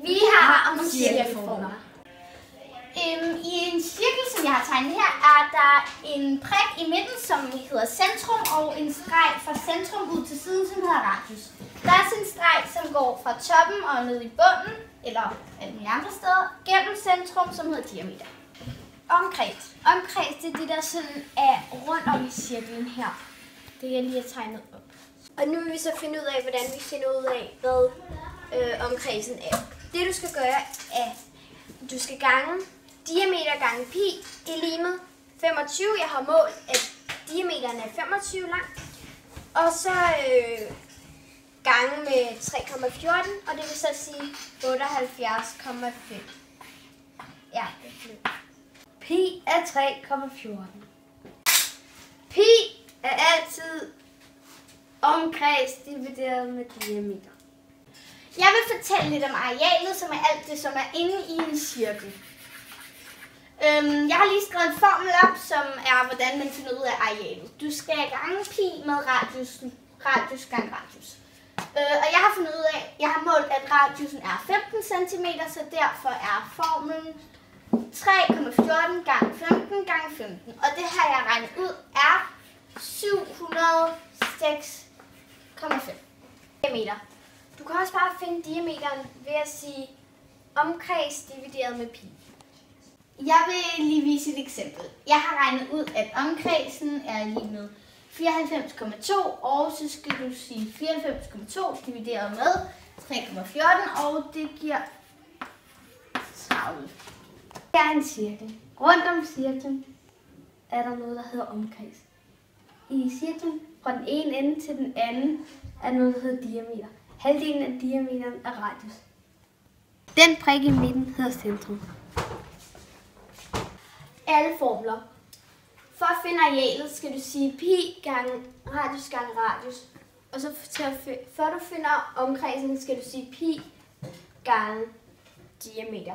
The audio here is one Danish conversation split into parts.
Vi har om cirkelformer. I en cirkel, som jeg har tegnet her, er der en prik i midten, som hedder centrum, og en streg fra centrum ud til siden, som hedder radius. Der er sådan en streg, som går fra toppen og ned i bunden, eller alle andre steder, gennem centrum, som hedder diameter. Omkreds. Omkreds, det er det, der sådan er rundt om i cirklen her. Det jeg lige har tegnet op. Og nu vil vi så finde ud af, hvordan vi finder ud af, hvad omkredsen er. Det du skal gøre er, du skal gange diameter gange pi i limet 25. Jeg har målt, at diameteren er 25 lang. Og så gange med 3,14, og det vil så sige 78,5. Ja, det er fint. Pi er 3,14. Pi er altid omkreds divideret med diameter. Jeg vil fortælle lidt om arealet, som er alt det, som er inde i en cirkel. Jeg har lige skrevet en formel op, som er, hvordan man finder ud af arealet. Du skal gange pi med radius gange radius. Og jeg har fundet ud af, jeg har målt, at radiusen er 15 cm, så derfor er formlen 3,14 gange 15 gange 15. Og det her, jeg regnet ud, er 706,5 diameter. Du kan også bare finde diameteren ved at sige omkreds divideret med pi. Jeg vil lige vise et eksempel. Jeg har regnet ud, at omkredsen er lige med 94,2, og så skal du sige 94,2 divideret med 3,14, og det giver 30. Det er en cirkel. Rundt om cirklen er der noget, der hedder omkreds. I cirklen fra den ene ende til den anden er noget, der hedder diameter. Halvdelen af diameteren er radius. Den prik i midten hedder centrum. Alle formler. For at finde arealet skal du sige pi gange radius gange radius. Og så før du finder omkredsen, skal du sige pi gange diameter.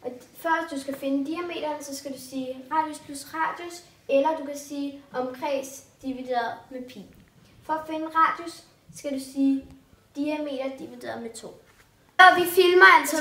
Og før du skal finde diameteren, så skal du sige radius plus radius, eller du kan sige omkreds divideret med pi. For at finde radius, skal du sige diameter divideret med 2. Og vi filmer altså